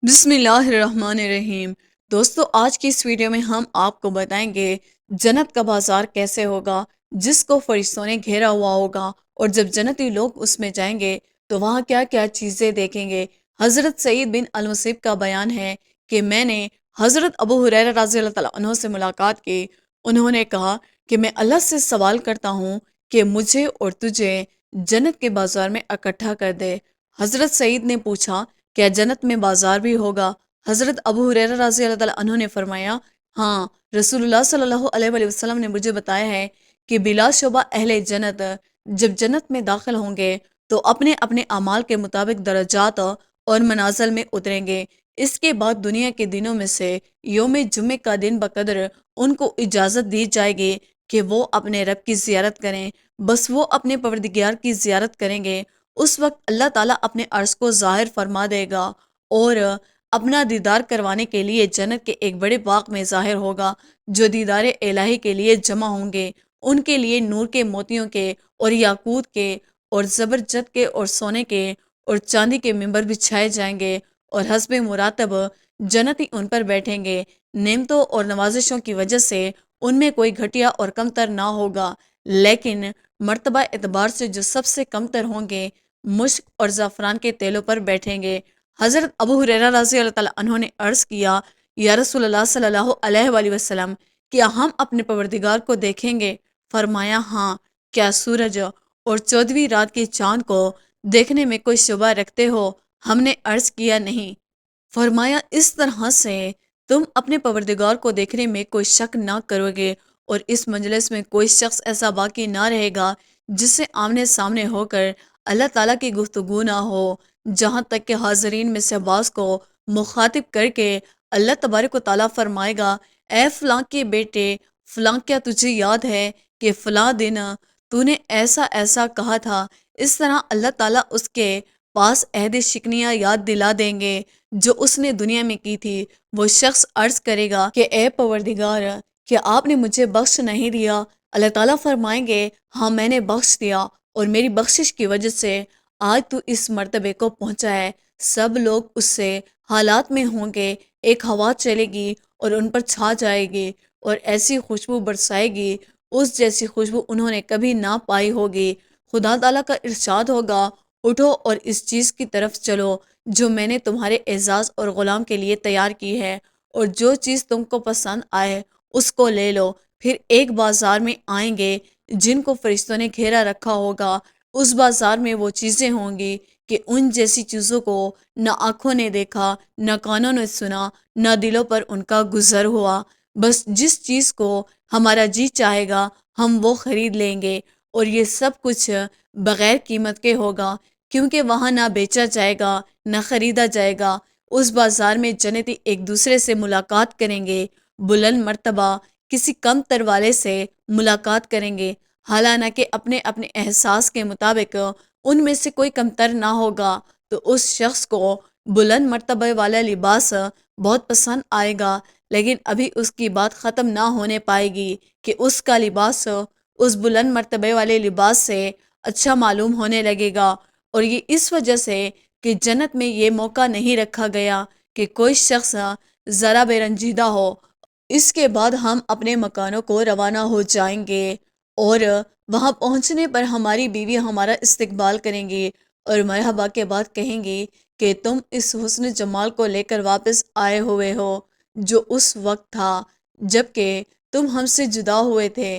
बिस्मिल्लाहिर्रहमानिर्रहीम। दोस्तों, आज की इस वीडियो में हम आपको बताएंगे जन्नत का बाजार कैसे होगा, जिसको फरिश्तों ने घेरा हुआ होगा। और जब जन्नती लोग उसमें जाएंगे तो वहाँ क्या क्या चीज़ें देखेंगे। हज़रत सईद बिन अल-मुसैब का बयान है कि मैंने हज़रत अबू हुरैरा रज़ी अल्लाह तआला अन्हु से मुलाकात की। उन्होंने कहा कि मैं अल्लाह से सवाल करता हूँ कि मुझे और तुझे जन्नत के बाजार में इकट्ठा कर दे। हज़रत सईद ने पूछा, क्या जन्नत में बाजार भी होगा? हज़रत अबू हुरैरा रज़ी अल्लाह तआला अन्हु ने फरमाया, हाँ, रसूलुल्लाह सल्लल्लाहु अलैहि वसल्लम ने मुझे बताया है कि बिलाशुबा अहले जन्नत जब जन्नत में दाखिल होंगे तो अपने अपने अमाल के मुताबिक दर्जात और मनाज़िल में उतरेंगे। इसके बाद दुनिया के दिनों में से योम जुम्मे का दिन बकदर उनको इजाज़त दी जाएगी कि वो अपने रब की ज़ियारत करें। बस वो अपने परवरदिगार की ज़ियारत करेंगे। उस वक्त अल्लाह ताला अपने अर्श को ज़ाहिर फरमा देगा और अपना दीदार करवाने के लिए जन्नत के एक बड़े बाग में ज़ाहिर होगा, जो दीदार इलाही के लिए जमा होंगे। उनके लिए नूर के, मोतियों के और याकूत के और ज़बरजद के और सोने के और चांदी के मिंबर बिछाए जाएंगे और हस्बे मुरातब जन्नती उन पर बैठेंगे। नेमतों और नवाजिशों की वजह से उनमें कोई घटिया और कमतर ना होगा, लेकिन मर्तबा एतबार से जो सबसे कमतर होंगे मुश्क और ज़ाफ़रान के तेलों पर बैठेंगे। हज़रत अबू हुरैरा रज़ी अल्लाह तआला अन्हु ने अर्ज़ किया, या रसूलल्लाह सल्लल्लाहु अलैहि वसल्लम, क्या हम अपने परवरदिगार को देखेंगे? फरमाया, हाँ। क्या सूरज और 14वीं रात के चांद को देखने में कोई शुबा रखते हो? हमने अर्ज़ किया, नहीं। फरमाया, इस तरह से तुम अपने परवरदिगार को देखने में कोई शक ना करोगे और इस मजलिस में कोई शख्स ऐसा बाकी ना रहेगा जिससे आमने सामने होकर अल्लाह ताला की गुफ्तगू ना हो। जहाँ तक कि हाजरीन में से बास को मुखातिब करके अल्लाह तबारक व ताला फरमाएगा, ए फलां के बेटे फलां, क्या तुझे याद है कि फलां दिन तूने ऐसा ऐसा कहा था। इस तरह अल्लाह ताला उसके पास अहद शिकनियाँ याद दिला देंगे जो उसने दुनिया में की थी। वो शख्स अर्ज करेगा कि ए परवरदिगार, क्या आपने मुझे बख्श नहीं दिया? अल्लाह ताला फरमाएंगे, हाँ, मैंने बख्श दिया और मेरी बख्शिश की वजह से आज तू इस मर्तबे को पहुंचा है। सब लोग उससे हालात में होंगे। एक हवा चलेगी और उन पर छा जाएगी और ऐसी खुशबू बरसाएगी, उस जैसी खुशबू उन्होंने कभी ना पाई होगी। खुदा ताला का इरशाद होगा, उठो और इस चीज़ की तरफ चलो जो मैंने तुम्हारे एजाज़ और ग़ुलाम के लिए तैयार की है, और जो चीज़ तुमको पसंद आए उसको ले लो। फिर एक बाजार में आएंगे जिनको फरिश्तों ने घेरा रखा होगा। उस बाजार में वो चीज़ें होंगी कि उन जैसी चीज़ों को न आँखों ने देखा, न कानों ने सुना, न दिलों पर उनका गुजर हुआ। बस जिस चीज़ को हमारा जी चाहेगा हम वो ख़रीद लेंगे, और ये सब कुछ बग़ैर कीमत के होगा, क्योंकि वहाँ ना बेचा जाएगा न ख़रीदा जाएगा। उस बाज़ार में जन्नती एक दूसरे से मुलाकात करेंगे, बुलंद मर्तबा किसी कम तर वाले से मुलाकात करेंगे, हालांकि अपने अपने एहसास के मुताबिक उनमें से कोई कमतर ना होगा। तो उस शख्स को बुलंद मर्तबे वाला लिबास बहुत पसंद आएगा, लेकिन अभी उसकी बात ख़त्म ना होने पाएगी कि उसका लिबास उस बुलंद मर्तबे वाले लिबास से अच्छा मालूम होने लगेगा। और ये इस वजह से कि जन्नत में ये मौका नहीं रखा गया कि कोई शख्स ज़रा बेरंजीदा हो। इसके बाद हम अपने मकानों को रवाना हो जाएंगे और वहाँ पहुँचने पर हमारी बीवी हमारा इस्तकबाल करेंगी और मरहबा के बाद कहेंगी कि तुम इस हुस्न जमाल को लेकर वापस आए हुए हो जो उस वक्त था जबकि तुम हमसे जुदा हुए थे।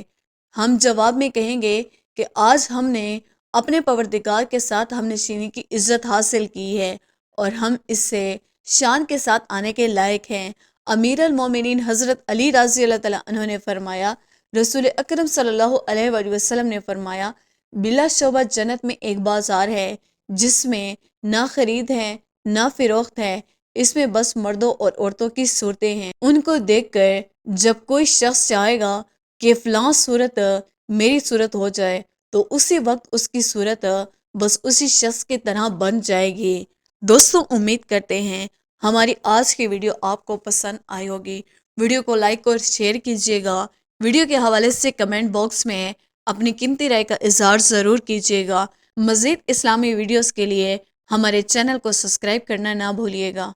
हम जवाब में कहेंगे कि आज हमने अपने परवरदिगार के साथ हमनशीनी की इज़्ज़त हासिल की है और हम इससे शान के साथ आने के लायक हैं। अमीर अल मोमिनीन हज़रत अली रज़ी अल्लाह तआला अन्हु ने फरमाया, रसूल अकरम सल्लल्लाहु अलैहि वसल्लम ने फरमाया, बिला शोबा जन्नत में एक बाजार है जिसमें ना खरीद है ना फ़रोख्त है, इसमें बस मर्दों और औरतों की सूरतें हैं। उनको देखकर जब कोई शख्स चाहेगा कि फ़लाँ सूरत मेरी सूरत हो जाए तो उसी वक्त उसकी सूरत बस उसी शख्स की तरह बन जाएगी। दोस्तों, उम्मीद करते हैं हमारी आज की वीडियो आपको पसंद आई होगी। वीडियो को लाइक और शेयर कीजिएगा। वीडियो के हवाले से कमेंट बॉक्स में अपनी कीमती राय का इजहार ज़रूर कीजिएगा। मज़ीद इस्लामी वीडियोस के लिए हमारे चैनल को सब्सक्राइब करना ना भूलिएगा।